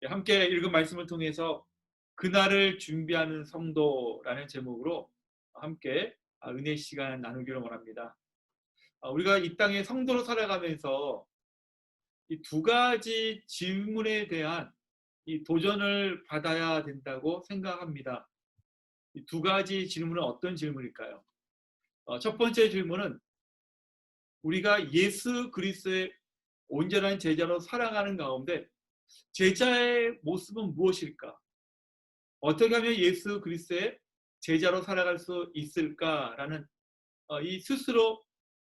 함께 읽은 말씀을 통해서 그날을 준비하는 성도라는 제목으로 함께 은혜 시간 나누기를 원합니다. 우리가 이 땅에 성도로 살아가면서 이 두 가지 질문에 대한 이 도전을 받아야 된다고 생각합니다. 이 두 가지 질문은 어떤 질문일까요? 첫 번째 질문은 우리가 예수 그리스도의 온전한 제자로 살아가는 가운데 제자의 모습은 무엇일까? 어떻게 하면 예수 그리스도의 제자로 살아갈 수 있을까라는 이 스스로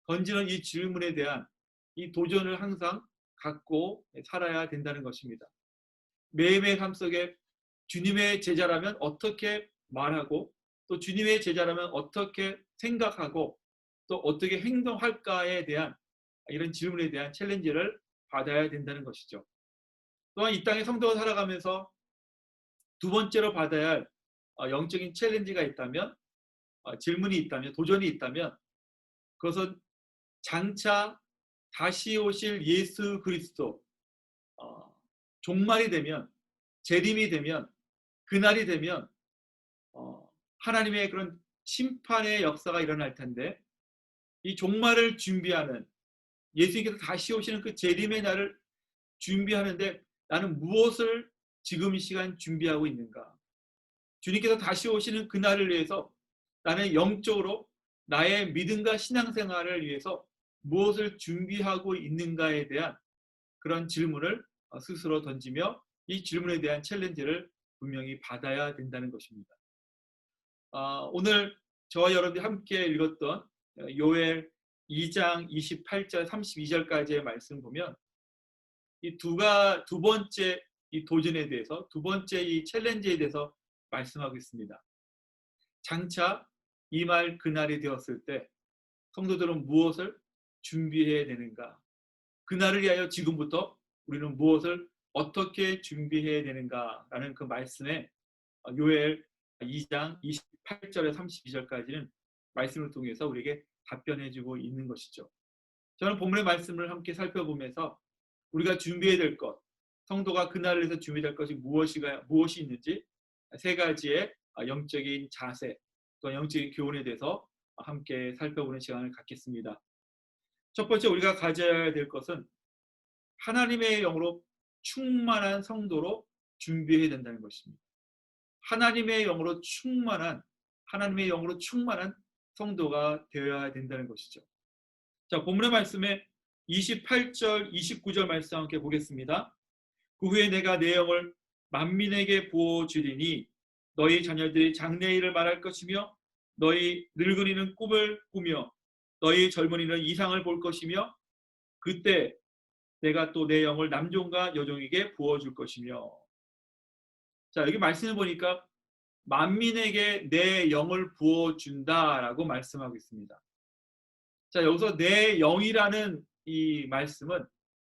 던지는 이 질문에 대한 이 도전을 항상 갖고 살아야 된다는 것입니다. 매일매일 삶 속에 주님의 제자라면 어떻게 말하고 또 주님의 제자라면 어떻게 생각하고 또 어떻게 행동할까에 대한 이런 질문에 대한 챌린지를 받아야 된다는 것이죠. 또한 이 땅의 성도가 살아가면서 두 번째로 받아야 할 영적인 챌린지가 있다면 질문이 있다면 도전이 있다면 그것은 장차 다시 오실 예수 그리스도 종말이 되면 재림이 되면 그날이 되면 하나님의 그런 심판의 역사가 일어날 텐데 이 종말을 준비하는 예수님께서 다시 오시는 그 재림의 날을 준비하는데 나는 무엇을 지금 이 시간 준비하고 있는가? 주님께서 다시 오시는 그날을 위해서 나는 영적으로 나의 믿음과 신앙생활을 위해서 무엇을 준비하고 있는가에 대한 그런 질문을 스스로 던지며 이 질문에 대한 챌린지를 분명히 받아야 된다는 것입니다. 오늘 저와 여러분들이 함께 읽었던 요엘 2장 28절 32절까지의 말씀 보면 이 두 번째 이 도전에 대해서 두 번째 이 챌린지에 대해서 말씀하고 있습니다. 장차 이 말 그날이 되었을 때 성도들은 무엇을 준비해야 되는가? 그날을 위하여 지금부터 우리는 무엇을 어떻게 준비해야 되는가라는 그 말씀에 요엘 2장 28절에 32절까지는 말씀을 통해서 우리에게 답변해주고 있는 것이죠. 저는 본문의 말씀을 함께 살펴보면서 우리가 준비해야 될 것, 성도가 그날을 위해서 준비될 것이 무엇이 있는지 세 가지의 영적인 자세, 또 영적인 교훈에 대해서 함께 살펴보는 시간을 갖겠습니다. 첫 번째 우리가 가져야 될 것은 하나님의 영으로 충만한 성도로 준비해야 된다는 것입니다. 하나님의 영으로 충만한 성도가 되어야 된다는 것이죠. 자, 본문의 말씀에 28절, 29절 말씀 함께 보겠습니다. 그 후에 내가 내 영을 만민에게 부어주리니 너희 자녀들이 장래일을 말할 것이며 너희 늙은이는 꿈을 꾸며 너희 젊은이는 이상을 볼 것이며 그때 내가 또 내 영을 남종과 여종에게 부어줄 것이며. 자, 여기 말씀을 보니까 만민에게 내 영을 부어준다라고 말씀하고 있습니다. 자, 여기서 내 영이라는 이 말씀은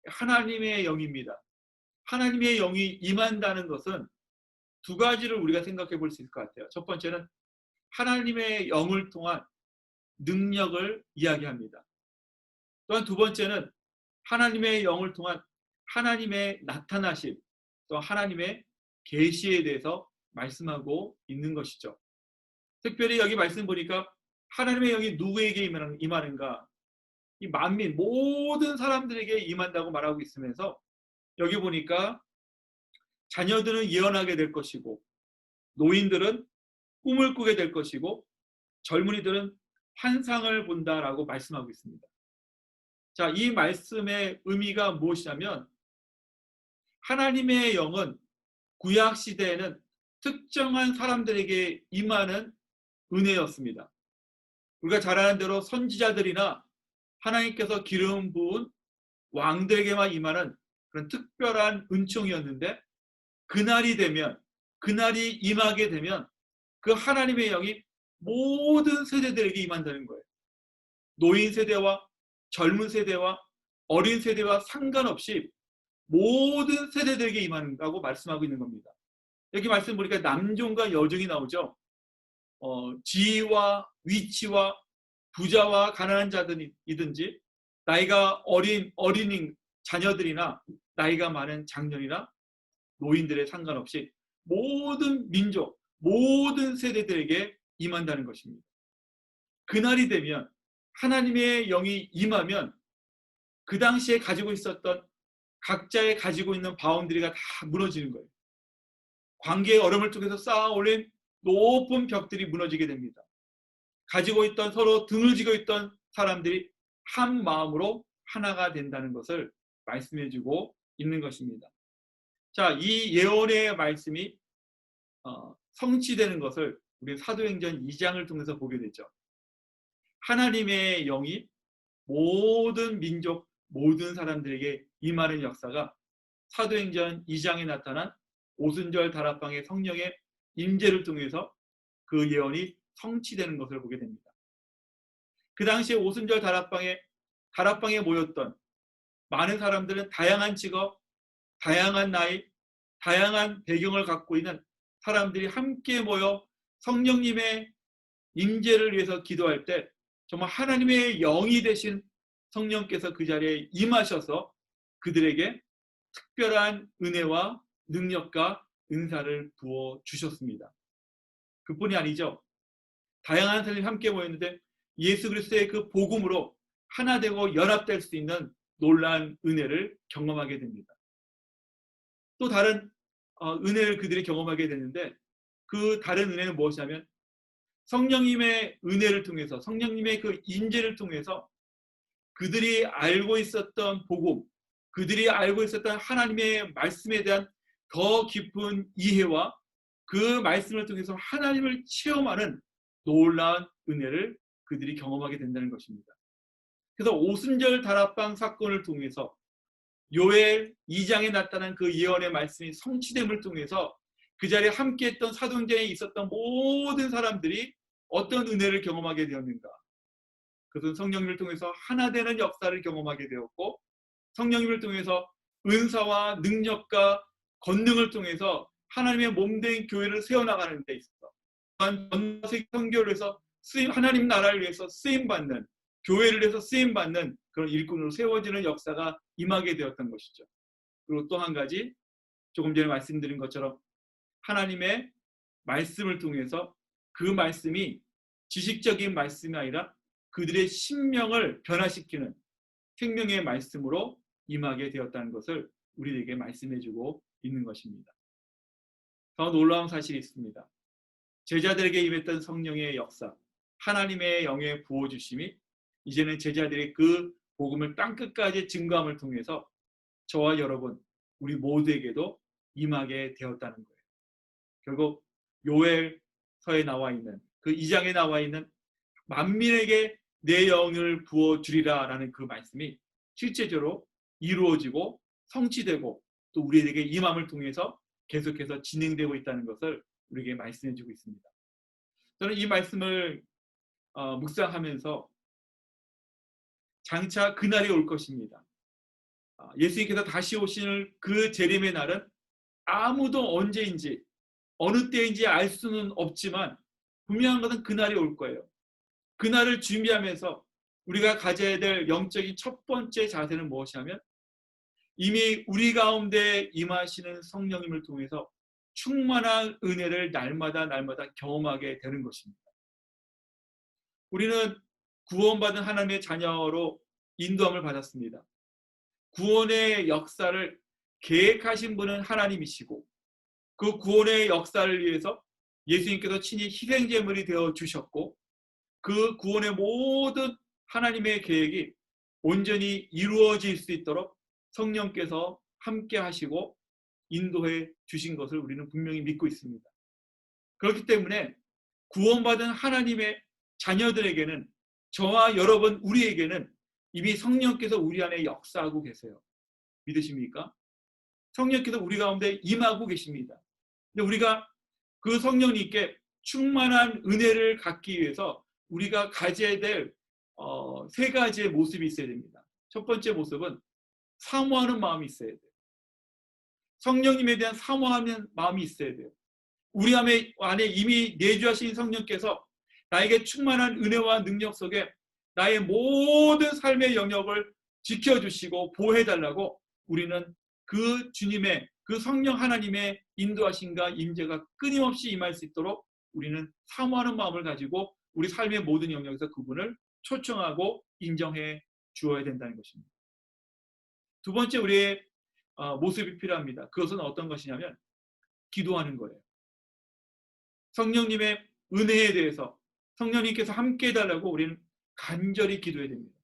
하나님의 영입니다. 하나님의 영이 임한다는 것은 두 가지를 우리가 생각해 볼 수 있을 것 같아요. 첫 번째는 하나님의 영을 통한 능력을 이야기합니다. 또한 두 번째는 하나님의 영을 통한 하나님의 나타나심, 또 하나님의 계시에 대해서 말씀하고 있는 것이죠. 특별히 여기 말씀 보니까 하나님의 영이 누구에게 임하는가? 이 만민 모든 사람들에게 임한다고 말하고 있으면서 여기 보니까 자녀들은 예언하게 될 것이고 노인들은 꿈을 꾸게 될 것이고 젊은이들은 환상을 본다라고 말씀하고 있습니다. 자, 이 말씀의 의미가 무엇이냐면 하나님의 영은 구약 시대에는 특정한 사람들에게 임하는 은혜였습니다. 우리가 잘 아는 대로 선지자들이나 하나님께서 기름 부은 왕들에게만 임하는 그런 특별한 은총이었는데 그날이 임하게 되면 그 하나님의 영이 모든 세대들에게 임한다는 거예요. 노인 세대와 젊은 세대와 어린 세대와 상관없이 모든 세대들에게 임한다고 말씀하고 있는 겁니다. 여기 말씀 보니까 남종과 여종이 나오죠. 지위와 위치와 부자와 가난한 자들이든지 나이가 어린 자녀들이나 나이가 많은 장년이나 노인들에 상관없이 모든 민족, 모든 세대들에게 임한다는 것입니다. 그날이 되면 하나님의 영이 임하면 그 당시에 가지고 있었던 각자의 가지고 있는 바운드리가 다 무너지는 거예요. 관계의 얼음을 통해서 쌓아 올린 높은 벽들이 무너지게 됩니다. 가지고 있던 서로 등을 지고 있던 사람들이 한 마음으로 하나가 된다는 것을 말씀해주고 있는 것입니다. 자, 이 예언의 말씀이 성취되는 것을 우리 사도행전 2장을 통해서 보게 되죠. 하나님의 영이 모든 민족, 모든 사람들에게 임하는 역사가 사도행전 2장에 나타난 오순절 다락방의 성령의 임재를 통해서 그 예언이 성취되는 것을 보게 됩니다. 그 당시에 오순절 다락방에 모였던 많은 사람들은 다양한 직업, 다양한 나이, 다양한 배경을 갖고 있는 사람들이 함께 모여 성령님의 임재를 위해서 기도할 때 정말 하나님의 영이 되신 성령께서 그 자리에 임하셔서 그들에게 특별한 은혜와 능력과 은사를 부어 주셨습니다. 그뿐이 아니죠. 다양한 사람이 함께 모였는데 예수 그리스도의 그 복음으로 하나 되고 연합될 수 있는 놀라운 은혜를 경험하게 됩니다. 또 다른 은혜를 그들이 경험하게 되는데 그 다른 은혜는 무엇이냐면 성령님의 은혜를 통해서 성령님의 그 인재를 통해서 그들이 알고 있었던 복음, 그들이 알고 있었던 하나님의 말씀에 대한 더 깊은 이해와 그 말씀을 통해서 하나님을 체험하는 놀라운 은혜를 그들이 경험하게 된다는 것입니다. 그래서 오순절 다락방 사건을 통해서 요엘 2장에 나타난 그 예언의 말씀이 성취됨을 통해서 그 자리에 함께했던 사도행전에 있었던 모든 사람들이 어떤 은혜를 경험하게 되었는가? 그것은 성령님을 통해서 하나 되는 역사를 경험하게 되었고 성령님을 통해서 은사와 능력과 권능을 통해서 하나님의 몸된 교회를 세워나가는 데 있어 전세계 선교를 해서 하나님 나라를 위해서 쓰임받는 교회를 위해서 쓰임받는 그런 일꾼으로 세워지는 역사가 임하게 되었던 것이죠. 그리고 또 한 가지 조금 전에 말씀드린 것처럼 하나님의 말씀을 통해서 그 말씀이 지식적인 말씀이 아니라 그들의 심령을 변화시키는 생명의 말씀으로 임하게 되었다는 것을 우리에게 말씀해주고 있는 것입니다. 더 놀라운 사실이 있습니다. 제자들에게 임했던 성령의 역사, 하나님의 영의 부어주심이 이제는 제자들의 그 복음을 땅끝까지 증거함을 통해서 저와 여러분, 우리 모두에게도 임하게 되었다는 거예요. 결국 요엘서에 나와 있는 그 2장에 나와 있는 만민에게 내 영을 부어주리라 라는 그 말씀이 실제적으로 이루어지고 성취되고 또 우리에게 임함을 통해서 계속해서 진행되고 있다는 것을 우리에게 말씀해 주고 있습니다. 저는 이 말씀을 묵상하면서 장차 그날이 올 것입니다. 예수님께서 다시 오실 그 재림의 날은 아무도 언제인지 어느 때인지 알 수는 없지만 분명한 것은 그날이 올 거예요. 그날을 준비하면서 우리가 가져야 될 영적인 첫 번째 자세는 무엇이냐면 이미 우리 가운데 임하시는 성령님을 통해서 충만한 은혜를 날마다 경험하게 되는 것입니다. 우리는 구원받은 하나님의 자녀로 인도함을 받았습니다. 구원의 역사를 계획하신 분은 하나님이시고 그 구원의 역사를 위해서 예수님께서 친히 희생제물이 되어 주셨고 그 구원의 모든 하나님의 계획이 온전히 이루어질 수 있도록 성령께서 함께 하시고 인도해 주신 것을 우리는 분명히 믿고 있습니다. 그렇기 때문에 구원받은 하나님의 자녀들에게는 저와 여러분 우리에게는 이미 성령께서 우리 안에 역사하고 계세요. 믿으십니까? 성령께서 우리 가운데 임하고 계십니다. 근데 우리가 그 성령님께 충만한 은혜를 갖기 위해서 우리가 가져야 될 세 가지의 모습이 있어야 됩니다. 첫 번째 모습은 사모하는 마음이 있어야 돼요. 성령님에 대한 사모하는 마음이 있어야 돼요. 우리 안에 이미 내주하신 성령께서 나에게 충만한 은혜와 능력 속에 나의 모든 삶의 영역을 지켜주시고 보호해달라고 우리는 그 주님의 그 그 성령 하나님의 인도하심과 임재가 끊임없이 임할 수 있도록 우리는 사모하는 마음을 가지고 우리 삶의 모든 영역에서 그분을 초청하고 인정해 주어야 된다는 것입니다. 두 번째 우리의 모습이 필요합니다. 그것은 어떤 것이냐면 기도하는 거예요. 성령님의 은혜에 대해서 성령님께서 함께 해달라고 우리는 간절히 기도해야 됩니다.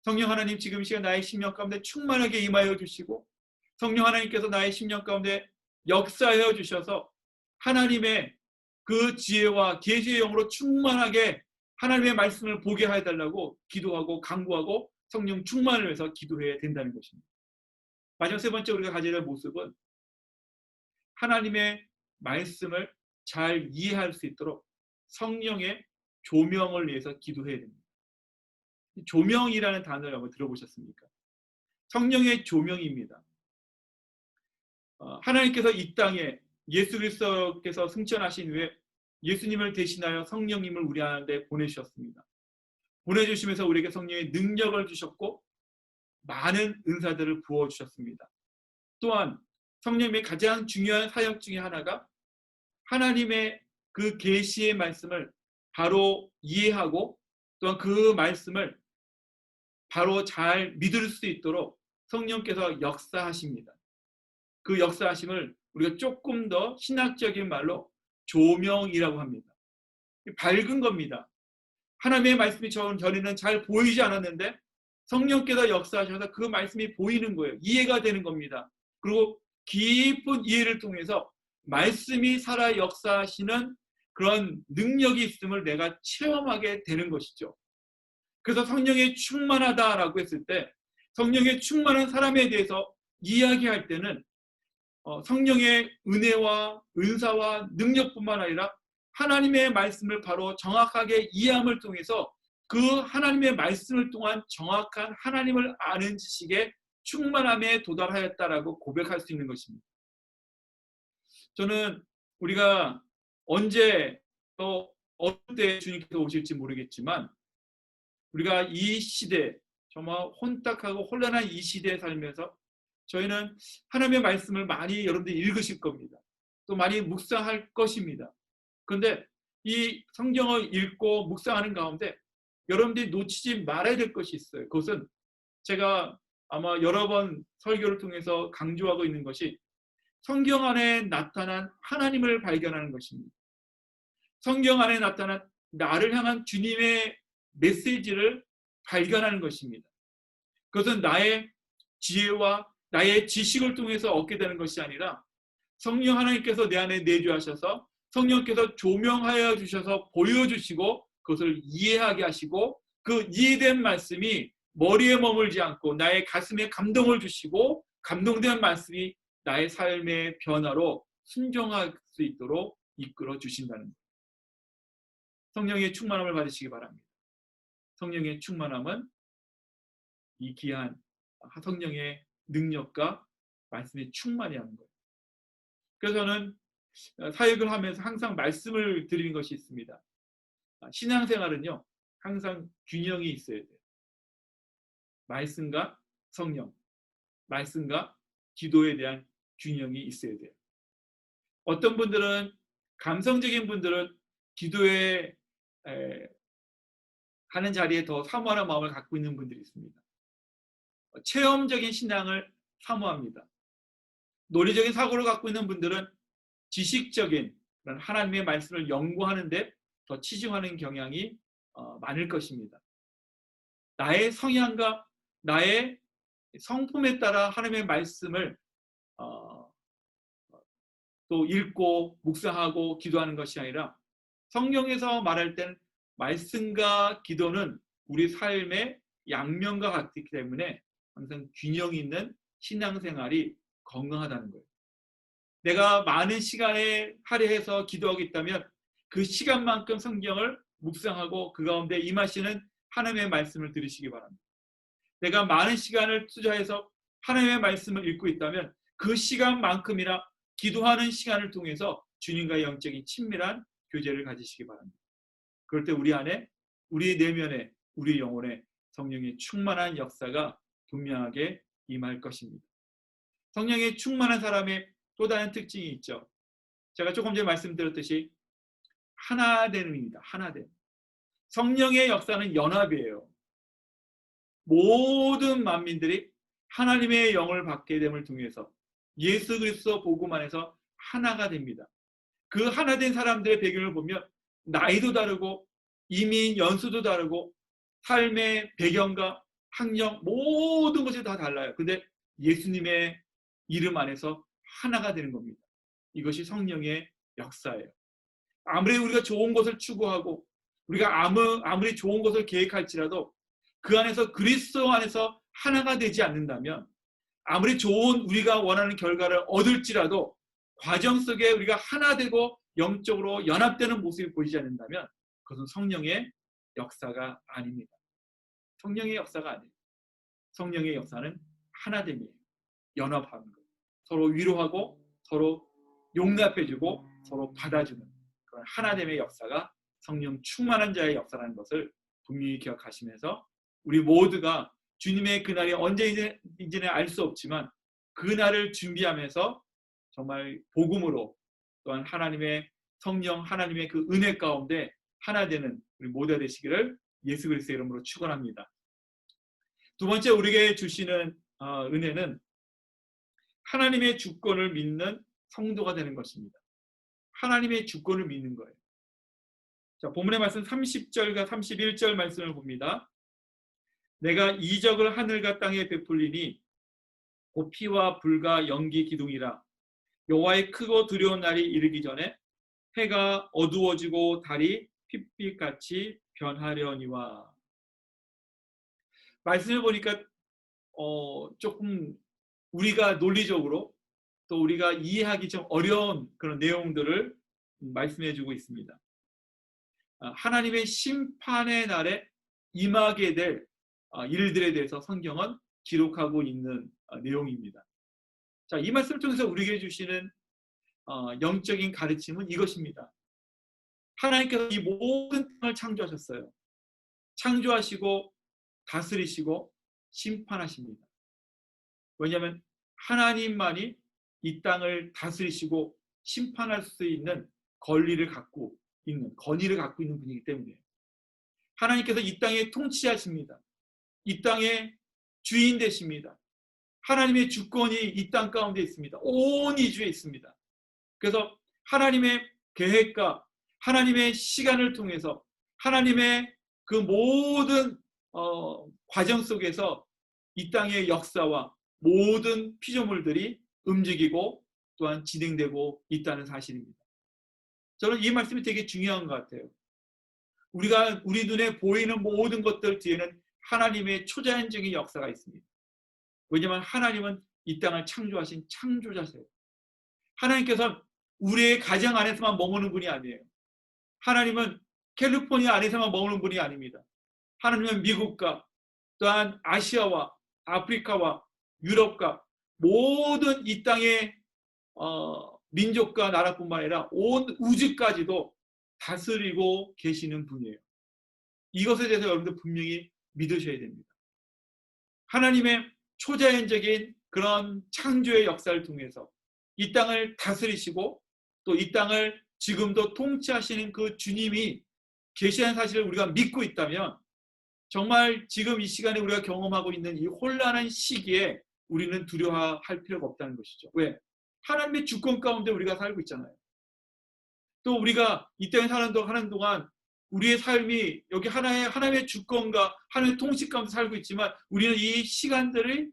성령 하나님, 지금 이 시간 나의 심령 가운데 충만하게 임하여 주시고 성령 하나님께서 나의 심령 가운데 역사하여 주셔서 하나님의 그 지혜와 계시의 영으로 충만하게 하나님의 말씀을 보게 해달라고 기도하고 간구하고 성령 충만을 위해서 기도해야 된다는 것입니다. 마지막 세 번째 우리가 가져야 할 모습은 하나님의 말씀을 잘 이해할 수 있도록 성령의 조명을 위해서 기도해야 됩니다. 조명이라는 단어를 한번 들어보셨습니까? 성령의 조명입니다. 하나님께서 이 땅에 예수 그리스도께서 승천하신 후에 예수님을 대신하여 성령님을 우리 안에 보내주셨습니다. 보내주시면서 우리에게 성령의 능력을 주셨고 많은 은사들을 부어주셨습니다. 또한 성령님의 가장 중요한 사역 중에 하나가 하나님의 그 계시의 말씀을 바로 이해하고 또한 그 말씀을 바로 잘 믿을 수 있도록 성령께서 역사하십니다. 그 역사하심을 우리가 조금 더 신학적인 말로 조명이라고 합니다. 밝은 겁니다. 하나님의 말씀이 전에는 잘 보이지 않았는데 성령께서 역사하셔서 그 말씀이 보이는 거예요. 이해가 되는 겁니다. 그리고 깊은 이해를 통해서 말씀이 살아 역사하시는 그런 능력이 있음을 내가 체험하게 되는 것이죠. 그래서 성령에 충만하다라고 했을 때 성령에 충만한 사람에 대해서 이야기할 때는 성령의 은혜와 은사와 능력뿐만 아니라 하나님의 말씀을 바로 정확하게 이해함을 통해서 그 하나님의 말씀을 통한 정확한 하나님을 아는 지식에 충만함에 도달하였다라고 고백할 수 있는 것입니다. 저는 우리가 언제 또 어느 때 주님께서 오실지 모르겠지만 우리가 이 시대, 정말 혼탁하고 혼란한 이 시대에 살면서 저희는 하나님의 말씀을 많이 여러분들이 읽으실 겁니다. 또 많이 묵상할 것입니다. 그런데 이 성경을 읽고 묵상하는 가운데 여러분들이 놓치지 말아야 될 것이 있어요. 그것은 제가 아마 여러 번 설교를 통해서 강조하고 있는 것이 성경 안에 나타난 하나님을 발견하는 것입니다. 성경 안에 나타난 나를 향한 주님의 메시지를 발견하는 것입니다. 그것은 나의 지혜와 나의 지식을 통해서 얻게 되는 것이 아니라 성령 하나님께서 내 안에 내주하셔서 성령께서 조명하여 주셔서 보여주시고 그것을 이해하게 하시고 그 이해된 말씀이 머리에 머물지 않고 나의 가슴에 감동을 주시고 감동된 말씀이 나의 삶의 변화로 순종할 수 있도록 이끌어 주신다는 것. 성령의 충만함을 받으시기 바랍니다. 성령의 충만함은 이 귀한 성령의 능력과 말씀에 충만히 하는 거예요. 그래서 저는 사역을 하면서 항상 말씀을 드리는 것이 있습니다. 신앙생활은요, 항상 균형이 있어야 돼요. 말씀과 성령, 말씀과 기도에 대한 균형이 있어야 돼요. 어떤 분들은, 감성적인 분들은 기도에 하는 자리에 더 사모하는 마음을 갖고 있는 분들이 있습니다. 체험적인 신앙을 사모합니다. 논리적인 사고를 갖고 있는 분들은 지식적인 그런 하나님의 말씀을 연구하는 데 더 치중하는 경향이 많을 것입니다. 나의 성향과 나의 성품에 따라 하나님의 말씀을 또 읽고 묵상하고 기도하는 것이 아니라 성경에서 말할 때는 말씀과 기도는 우리 삶의 양면과 같기 때문에 항상 균형 있는 신앙생활이 건강하다는 거예요. 내가 많은 시간에 할애해서 기도하고 있다면 그 시간만큼 성경을 묵상하고 그 가운데 임하시는 하나님의 말씀을 들으시기 바랍니다. 내가 많은 시간을 투자해서 하나님의 말씀을 읽고 있다면 그 시간만큼이나 기도하는 시간을 통해서 주님과의 영적인 친밀한 교제를 가지시기 바랍니다. 그럴 때 우리 안에, 우리 내면에, 우리 영혼에 성령의 충만한 역사가 분명하게 임할 것입니다. 성령에 충만한 사람의 또 다른 특징이 있죠. 제가 조금 전에 말씀드렸듯이 하나됨입니다. 하나됨. 성령의 역사는 연합이에요. 모든 만민들이 하나님의 영을 받게 됨을 통해서 예수 그리스도 복음 안에서 하나가 됩니다. 그 하나된 사람들의 배경을 보면 나이도 다르고 이민 연수도 다르고 삶의 배경과 학력 모든 것이 다 달라요. 근데 예수님의 이름 안에서 하나가 되는 겁니다. 이것이 성령의 역사예요. 아무리 우리가 좋은 것을 추구하고 우리가 아무리 좋은 것을 계획할지라도 그 안에서 그리스도 안에서 하나가 되지 않는다면 아무리 좋은 우리가 원하는 결과를 얻을지라도 과정 속에 우리가 하나 되고 영적으로 연합되는 모습이 보이지 않는다면 그것은 성령의 역사가 아닙니다. 성령의 역사가 아니에요. 성령의 역사는 하나됨이에요. 연합하는 것. 서로 위로하고 서로 용납해주고 서로 받아주는 그런 하나됨의 역사가 성령 충만한 자의 역사라는 것을 분명히 기억하시면서 우리 모두가 주님의 그날이 언제인지는 알 수 없지만 그날을 준비하면서 정말 복음으로 또한 하나님의 성령 하나님의 그 은혜 가운데 하나 되는 우리 모두가 되시기를 예수 그리스도의 이름으로 축원합니다. 두 번째 우리에게 주시는 은혜는 하나님의 주권을 믿는 성도가 되는 것입니다. 하나님의 주권을 믿는 거예요. 자, 본문의 말씀 30절과 31절 말씀을 봅니다. 내가 이적을 하늘과 땅에 베풀리니 곧 피와 불과 연기 기둥이라. 여호와의 크고 두려운 날이 이르기 전에 해가 어두워지고 달이 핏빛같이 변하려니와. 말씀을 보니까 조금 우리가 논리적으로 또 우리가 이해하기 좀 어려운 그런 내용들을 말씀해 주고 있습니다. 하나님의 심판의 날에 임하게 될 일들에 대해서 성경은 기록하고 있는 내용입니다. 자, 이 말씀을 통해서 우리에게 주시는 영적인 가르침은 이것입니다. 하나님께서 이 모든 땅을 창조하셨어요. 창조하시고 다스리시고 심판하십니다. 왜냐하면 하나님만이 이 땅을 다스리시고 심판할 수 있는 권위를 갖고 있는 분이기 때문이에요. 하나님께서 이 땅에 통치하십니다. 이 땅의 주인 되십니다. 하나님의 주권이 이 땅 가운데 있습니다. 온 이주에 있습니다. 그래서 하나님의 계획과 하나님의 시간을 통해서 하나님의 그 모든 과정 속에서 이 땅의 역사와 모든 피조물들이 움직이고 또한 진행되고 있다는 사실입니다. 저는 이 말씀이 되게 중요한 것 같아요. 우리 눈에 보이는 모든 것들 뒤에는 하나님의 초자연적인 역사가 있습니다. 왜냐하면 하나님은 이 땅을 창조하신 창조자세요. 하나님께서 우리의 가정 안에서만 머무는 분이 아니에요. 하나님은 캘리포니아 안에서만 머무는 분이 아닙니다. 하나님은 미국과 또한 아시아와 아프리카와 유럽과 모든 이 땅의 민족과 나라뿐만 아니라 온 우주까지도 다스리고 계시는 분이에요. 이것에 대해서 여러분들 분명히 믿으셔야 됩니다. 하나님의 초자연적인 그런 창조의 역사를 통해서 이 땅을 다스리시고 또 이 땅을 지금도 통치하시는 그 주님이 계시한 사실을 우리가 믿고 있다면 정말 지금 이 시간에 우리가 경험하고 있는 이 혼란한 시기에 우리는 두려워할 필요가 없다는 것이죠. 왜? 하나님의 주권 가운데 우리가 살고 있잖아요. 또 우리가 이 땅에 하는 동안 우리의 삶이 여기 하나님의 주권과 하나님의 통치 가운데 살고 있지만 우리는 이 시간들을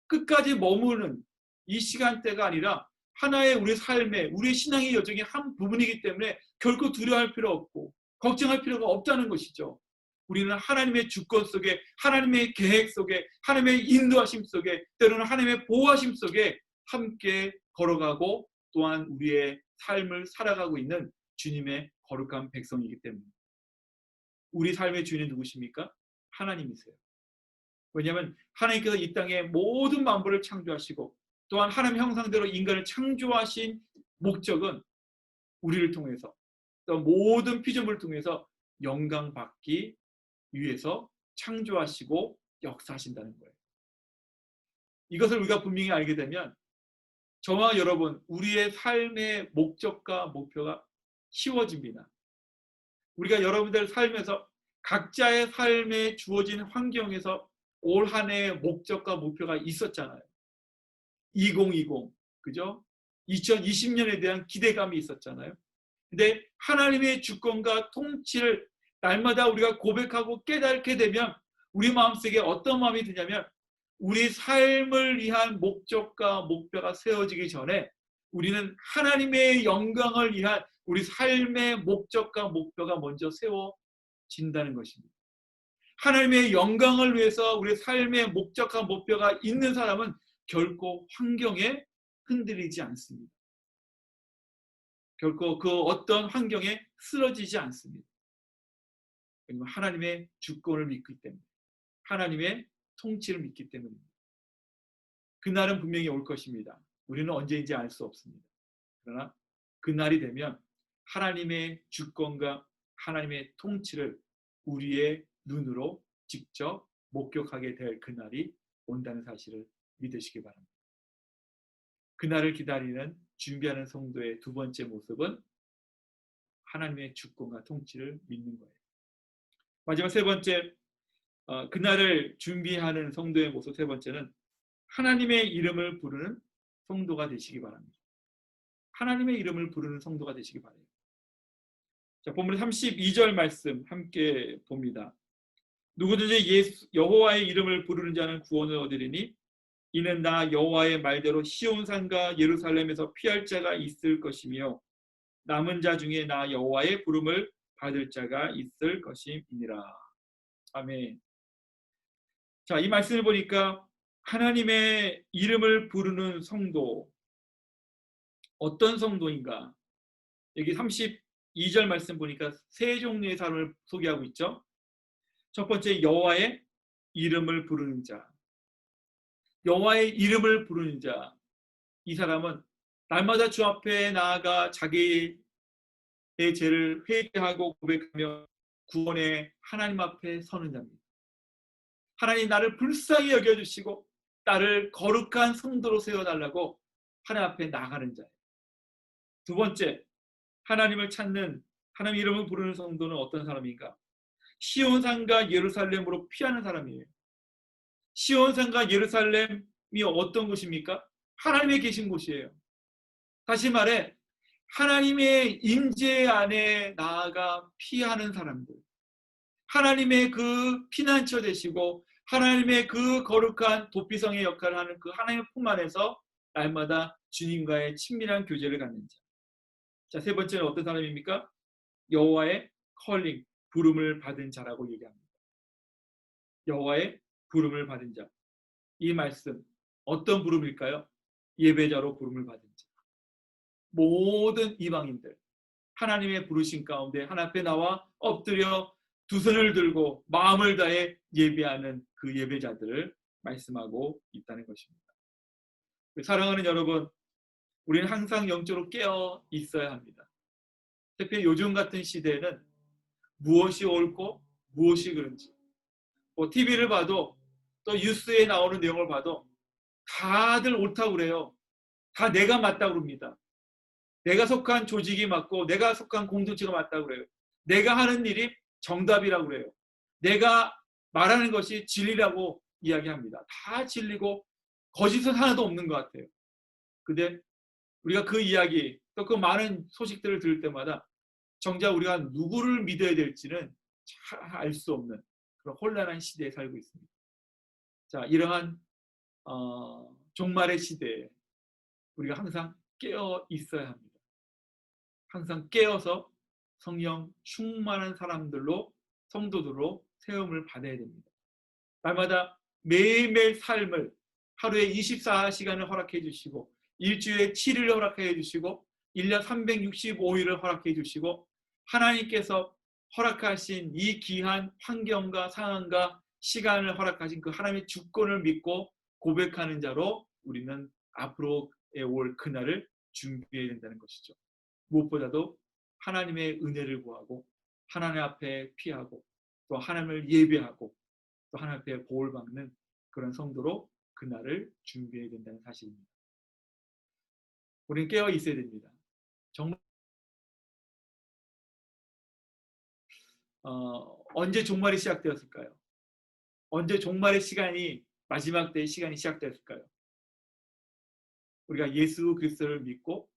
끝까지 머무는 이 시간대가 아니라 하나의 우리 삶의 우리의 신앙의 여정의 한 부분이기 때문에 결코 두려워할 필요 없고 걱정할 필요가 없다는 것이죠. 우리는 하나님의 주권 속에 하나님의 계획 속에 하나님의 인도하심 속에 때로는 하나님의 보호하심 속에 함께 걸어가고 또한 우리의 삶을 살아가고 있는 주님의 거룩한 백성이기 때문입니다. 우리 삶의 주인은 누구십니까? 하나님이세요. 왜냐하면 하나님께서 이 땅의 모든 만물을 창조하시고 또한 하나님의 형상대로 인간을 창조하신 목적은 우리를 통해서 또 모든 피조물을 통해서 영광받기 위해서 창조하시고 역사하신다는 거예요. 이것을 우리가 분명히 알게 되면 저와 여러분, 우리의 삶의 목적과 목표가 쉬워집니다. 우리가 여러분들 삶에서 각자의 삶에 주어진 환경에서 올 한 해의 목적과 목표가 있었잖아요. 2020, 그죠? 2020년에 대한 기대감이 있었잖아요. 근데 하나님의 주권과 통치를 날마다 우리가 고백하고 깨닫게 되면 우리 마음속에 어떤 마음이 드냐면, 우리 삶을 위한 목적과 목표가 세워지기 전에 우리는 하나님의 영광을 위한 우리 삶의 목적과 목표가 먼저 세워진다는 것입니다. 하나님의 영광을 위해서 우리 삶의 목적과 목표가 있는 사람은 결코 환경에 흔들리지 않습니다. 결코 그 어떤 환경에 쓰러지지 않습니다. 왜냐하면 하나님의 주권을 믿기 때문에, 하나님의 통치를 믿기 때문입니다. 그날은 분명히 올 것입니다. 우리는 언제인지 알 수 없습니다. 그러나 그날이 되면 하나님의 주권과 하나님의 통치를 우리의 눈으로 직접 목격하게 될 그날이 온다는 사실을 믿으시기 바랍니다. 그날을 기다리는, 준비하는 성도의 두 번째 모습은 하나님의 주권과 통치를 믿는 거예요. 마지막 세 번째, 그날을 준비하는 성도의 모습 세 번째는 하나님의 이름을 부르는 성도가 되시기 바랍니다. 하나님의 이름을 부르는 성도가 되시기 바랍니다. 자, 본문 32절 말씀 함께 봅니다. 누구든지 여호와의 이름을 부르는 자는 구원을 얻으리니 이는 나 여호와의 말대로 시온산과 예루살렘에서 피할 자가 있을 것이며 남은 자 중에 나 여호와의 부름을 받을 자가 있을 것임이니라. 아멘. 자, 이 말씀을 보니까 하나님의 이름을 부르는 성도, 어떤 성도인가? 여기 32절 말씀 보니까 세 종류의 사람을 소개하고 있죠. 첫 번째, 여호와의 이름을 부르는 자. 여호와의 이름을 부르는 자. 이 사람은 날마다 주 앞에 나아가 자기의 죄를 회개하고 고백하며 구원의 하나님 앞에 서는 자입니다. 하나님, 나를 불쌍히 여겨주시고 나를 거룩한 성도로 세워달라고 하나님 앞에 나가는 자예요. 두 번째, 하나님을 찾는, 하나님 이름을 부르는 성도는 어떤 사람인가? 시온산과 예루살렘으로 피하는 사람이에요. 시온산과 예루살렘이 어떤 곳입니까? 하나님의 계신 곳이에요. 다시 말해 하나님의 임재 안에 나아가 피하는 사람들, 하나님의 그 피난처 되시고 하나님의 그 거룩한 도피성의 역할을 하는 그 하나님의 품 안에서 날마다 주님과의 친밀한 교제를 갖는 자. 자, 세 번째는 어떤 사람입니까? 여호와의 컬링, 부름을 받은 자라고 얘기합니다. 여호와의 부름을 받은 자. 이 말씀 어떤 부름일까요? 예배자로 부름을 받은 자. 모든 이방인들, 하나님의 부르신 가운데 하나님 앞에 나와 엎드려 두 손을 들고 마음을 다해 예배하는 그 예배자들을 말씀하고 있다는 것입니다. 사랑하는 여러분, 우리는 항상 영적으로 깨어 있어야 합니다. 특히 요즘 같은 시대에는 무엇이 옳고 무엇이 그른지, TV를 봐도 또 뉴스에 나오는 내용을 봐도 다들 옳다고 그래요. 다 내가 맞다고 그럽니다. 내가 속한 조직이 맞고 내가 속한 공동체가 맞다고 그래요. 내가 하는 일이 정답이라고 그래요. 내가 말하는 것이 진리라고 이야기합니다. 다 진리고 거짓은 하나도 없는 것 같아요. 근데 우리가 그 이야기, 또 그 많은 소식들을 들을 때마다 정작 우리가 누구를 믿어야 될지는 잘 알 수 없는 그런 혼란한 시대에 살고 있습니다. 자, 이러한 종말의 시대에 우리가 항상 깨어 있어야 합니다. 항상 깨어서 성령 충만한 사람들로, 성도들로 세움을 받아야 됩니다. 날마다 매일매일 삶을, 하루에 24시간을 허락해 주시고 일주일에 7일을 허락해 주시고 1년 365일을 허락해 주시고 하나님께서 허락하신 이 귀한 환경과 상황과 시간을 허락하신 그 하나님의 주권을 믿고 고백하는 자로 우리는 앞으로의 올 그날을 준비해야 된다는 것이죠. 무엇보다도 하나님의 은혜를 구하고 하나님 앞에 피하고 또 하나님을 예배하고 또 하나님 앞에 보호를 받는 그런 성도로 그날을 준비해야 된다는 사실입니다. 우리는 깨어 있어야 됩니다. 정말 언제 종말이 시작되었을까요? 언제 종말의 시간이 마지막 때의 시간이 시작되었을까요? 우리가 예수 그리스도를 믿고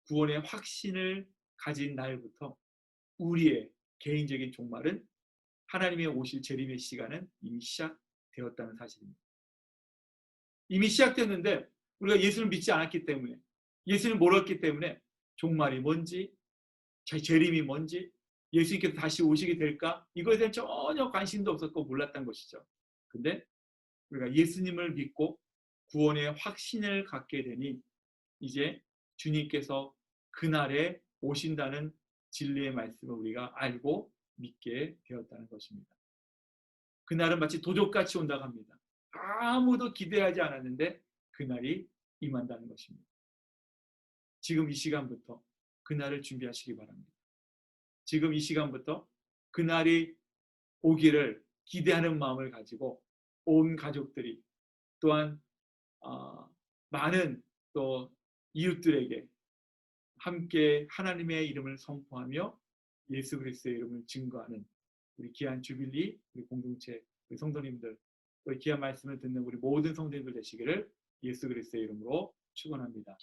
구원의 확신을 가진 날부터 우리의 개인적인 종말은 하나님의 오실 재림의 시간은 이미 시작되었다는 사실입니다. 이미 시작됐는데 우리가 예수를 믿지 않았기 때문에 예수를 몰랐기 때문에 종말이 뭔지 재림이 뭔지 예수님께서 다시 오시게 될까 이거에 대한 전혀 관심도 없었고 몰랐던 것이죠. 근데 우리가 예수님을 믿고 구원의 확신을 갖게 되니 이제 주님께서 그날에 오신다는 진리의 말씀을 우리가 알고 믿게 되었다는 것입니다. 그날은 마치 도적같이 온다고 합니다. 아무도 기대하지 않았는데 그날이 임한다는 것입니다. 지금 이 시간부터 그날을 준비하시기 바랍니다. 지금 이 시간부터 그날이 오기를 기대하는 마음을 가지고 온 가족들이 또한 많은 또 이웃들에게 함께 하나님의 이름을 선포하며 예수 그리스도의 이름을 증거하는 우리 귀한 주빌리 우리 공동체 우리 성도님들 우리 귀한 말씀을 듣는 우리 모든 성도님들 되시기를 예수 그리스도의 이름으로 축원합니다.